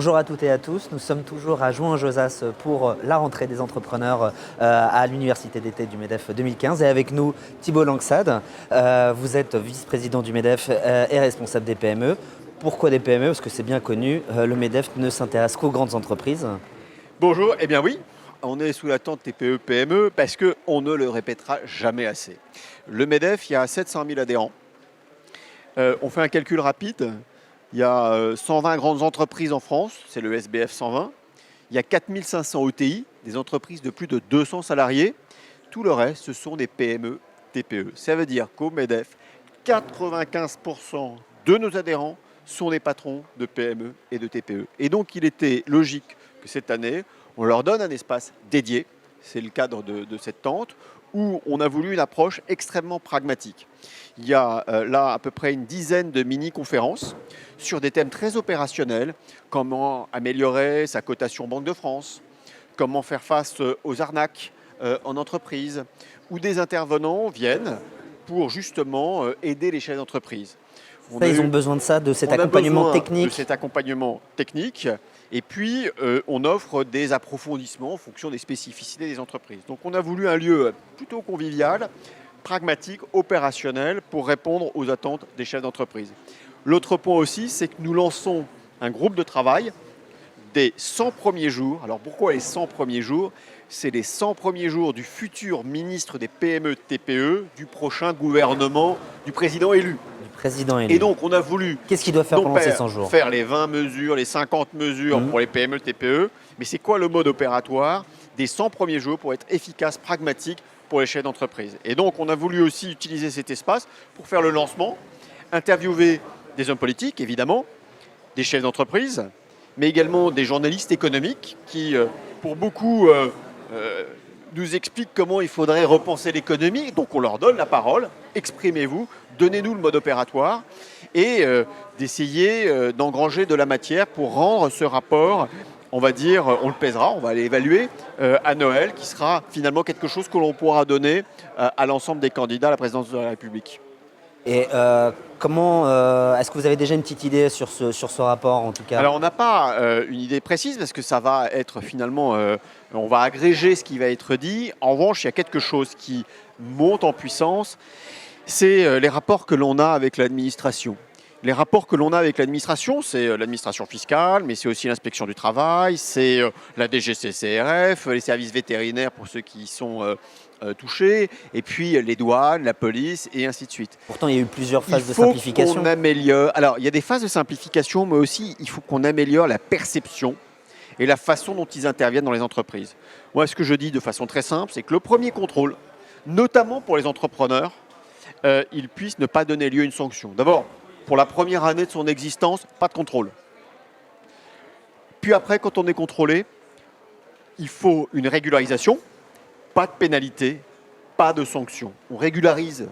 Bonjour à toutes et à tous, nous sommes toujours à Jouan-Josas pour la rentrée des entrepreneurs à l'Université d'été du MEDEF 2015 et avec nous Thibault Langsad, vous êtes vice-président du MEDEF et responsable des PME. Pourquoi des PME? Parce que c'est bien connu, le MEDEF ne s'intéresse qu'aux grandes entreprises. Bonjour, eh bien oui, on est sous la tente TPE-PME parce qu'on ne le répétera jamais assez. Le MEDEF, il y a 700 000 adhérents. On fait un calcul rapide. Il y a 120 grandes entreprises en France, c'est le SBF 120. Il y a 4500 ETI, des entreprises de plus de 200 salariés. Tout le reste, ce sont des PME, TPE. Ça veut dire qu'au MEDEF, 95% de nos adhérents sont des patrons de PME et de TPE. Et donc, il était logique que cette année, on leur donne un espace dédié, c'est le cadre de cette tente, où on a voulu une approche extrêmement pragmatique. Il y a là à peu près une dizaine de mini-conférences sur des thèmes très opérationnels, comment améliorer sa cotation Banque de France, comment faire face aux arnaques en entreprise, où des intervenants viennent pour justement aider les chefs d'entreprise. Ils ont besoin de ça, de cet accompagnement technique. De cet accompagnement technique. Et puis, on offre des approfondissements en fonction des spécificités des entreprises. Donc, on a voulu un lieu plutôt convivial, pragmatique, opérationnel, pour répondre aux attentes des chefs d'entreprise. L'autre point aussi, c'est que nous lançons un groupe de travail des 100 premiers jours. Alors, pourquoi les 100 premiers jours? C'est les 100 premiers jours du futur ministre des PME-TPE, du prochain gouvernement du président élu. Et donc, on a voulu qu'est-ce qu'il doit faire pendant ces 100 jours? Faire les 20 mesures, les 50 mesures pour les PME, TPE. Mais c'est quoi le mode opératoire des 100 premiers jours pour être efficace, pragmatique pour les chefs d'entreprise? Et donc, on a voulu aussi utiliser cet espace pour faire le lancement, interviewer des hommes politiques, évidemment, des chefs d'entreprise, mais également des journalistes économiques qui, pour beaucoup, nous expliquent comment il faudrait repenser l'économie. Donc, on leur donne la parole, exprimez-vous, donnez-nous le mode opératoire et d'essayer d'engranger de la matière pour rendre ce rapport, on va dire, on le pèsera, on va l'évaluer à Noël, qui sera finalement quelque chose que l'on pourra donner à l'ensemble des candidats à la présidence de la République. Et comment est-ce que vous avez déjà une petite idée sur ce rapport en tout cas? Alors on n'a pas une idée précise parce que ça va être finalement, on va agréger ce qui va être dit. En revanche, il y a quelque chose qui monte en puissance, c'est les rapports que l'on a avec l'administration. Les rapports que l'on a avec l'administration, c'est l'administration fiscale, mais c'est aussi l'inspection du travail, c'est la DGCCRF, les services vétérinaires pour ceux qui sont touchés, et puis les douanes, la police, et ainsi de suite. Pourtant, il y a eu plusieurs phases de simplification. On améliore. Alors, il y a des phases de simplification, mais aussi, il faut qu'on améliore la perception et la façon dont ils interviennent dans les entreprises. Moi, ce que je dis de façon très simple, c'est que le premier contrôle, notamment pour les entrepreneurs, il puisse ne pas donner lieu à une sanction. D'abord, pour la première année de son existence, pas de contrôle. Puis après, quand on est contrôlé, il faut une régularisation, pas de pénalité, pas de sanction. On régularise.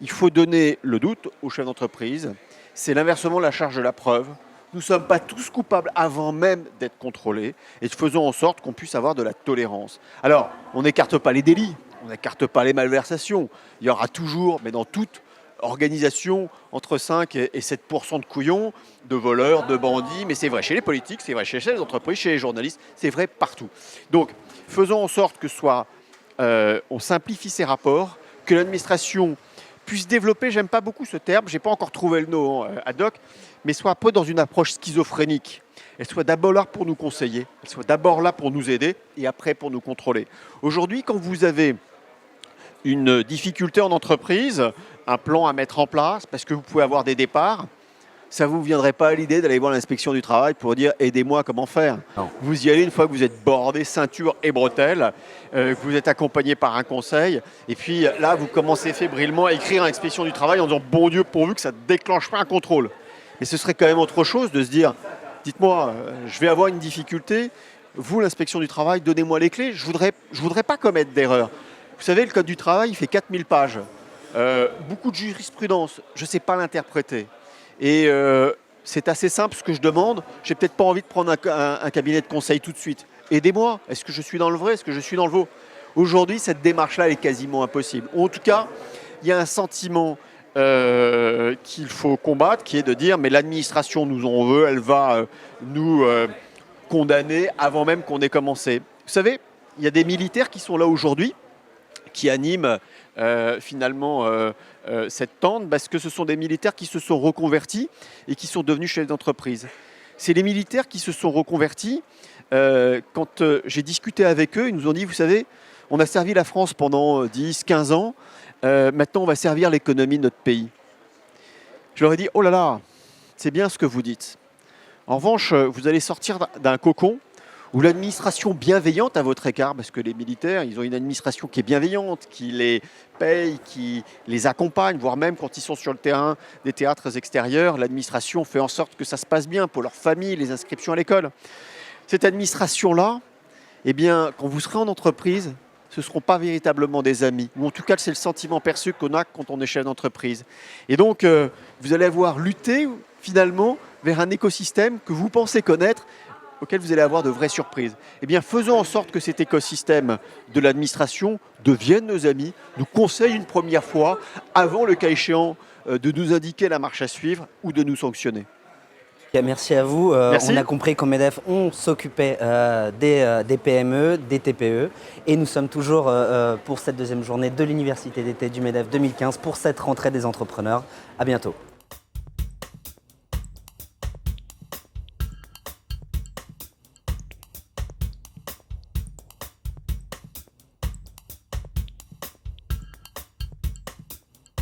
Il faut donner le doute aux chefs d'entreprise. C'est l'inversement de la charge de la preuve. Nous ne sommes pas tous coupables avant même d'être contrôlés et faisons en sorte qu'on puisse avoir de la tolérance. Alors, on n'écarte pas les délits, on n'écarte pas les malversations. Il y aura toujours, mais dans toute organisation, entre 5 et 7% de couillons, de voleurs, de bandits. Mais c'est vrai chez les politiques, c'est vrai chez les entreprises, chez les journalistes, c'est vrai partout. Donc, faisons en sorte que on simplifie ces rapports, que l'administration puisse développer, j'aime pas beaucoup ce terme, j'ai pas encore trouvé le nom ad hoc, mais soit un peu dans une approche schizophrénique. Elle soit d'abord là pour nous conseiller, elle soit d'abord là pour nous aider et après pour nous contrôler. Aujourd'hui, quand vous avez une difficulté en entreprise, un plan à mettre en place, parce que vous pouvez avoir des départs, ça ne vous viendrait pas à l'idée d'aller voir l'inspection du travail pour dire « aidez-moi, comment faire ?» Vous y allez une fois que vous êtes bordé, ceinture et bretelles, que vous êtes accompagné par un conseil, et puis là, vous commencez fébrilement à écrire à l'inspection du travail en disant « bon Dieu, pourvu que ça ne déclenche pas un contrôle ». Mais ce serait quand même autre chose de se dire « dites-moi, je vais avoir une difficulté, vous, l'inspection du travail, donnez-moi les clés, je voudrais pas commettre d'erreur. » Vous savez, le Code du travail, il fait 4000 pages. Beaucoup de jurisprudence, je ne sais pas l'interpréter. Et c'est assez simple ce que je demande. Je n'ai peut-être pas envie de prendre un cabinet de conseil tout de suite. Aidez-moi, est-ce que je suis dans le vrai, est-ce que je suis dans le faux? Aujourd'hui, cette démarche-là, elle est quasiment impossible. Ou en tout cas, il y a un sentiment qu'il faut combattre, qui est de dire mais l'administration nous en veut, elle va nous condamnés avant même qu'on ait commencé. Vous savez, il y a des militaires qui sont là aujourd'hui, qui animent cette tente, parce que ce sont des militaires qui se sont reconvertis et qui sont devenus chefs d'entreprise. C'est les militaires qui se sont reconvertis. Quand j'ai discuté avec eux, ils nous ont dit, vous savez, on a servi la France pendant 10, 15 ans, maintenant on va servir l'économie de notre pays. Je leur ai dit, oh là là, c'est bien ce que vous dites. En revanche, vous allez sortir d'un cocon où l'administration bienveillante à votre égard, parce que les militaires, ils ont une administration qui est bienveillante, qui les paye, qui les accompagne, voire même quand ils sont sur le terrain des théâtres extérieurs, l'administration fait en sorte que ça se passe bien pour leur famille, les inscriptions à l'école. Cette administration-là, eh bien, quand vous serez en entreprise, ce ne seront pas véritablement des amis. Ou en tout cas, c'est le sentiment perçu qu'on a quand on est chef d'entreprise. Et donc, vous allez avoir lutté, finalement, vers un écosystème que vous pensez connaître, auquel vous allez avoir de vraies surprises. Eh bien, faisons en sorte que cet écosystème de l'administration devienne nos amis, nous conseille une première fois, avant le cas échéant de nous indiquer la marche à suivre ou de nous sanctionner. Merci à vous. Merci. On a compris qu'en MEDEF, on s'occupait des PME, des TPE. Et nous sommes toujours pour cette deuxième journée de l'Université d'été du MEDEF 2015 pour cette rentrée des entrepreneurs. À bientôt.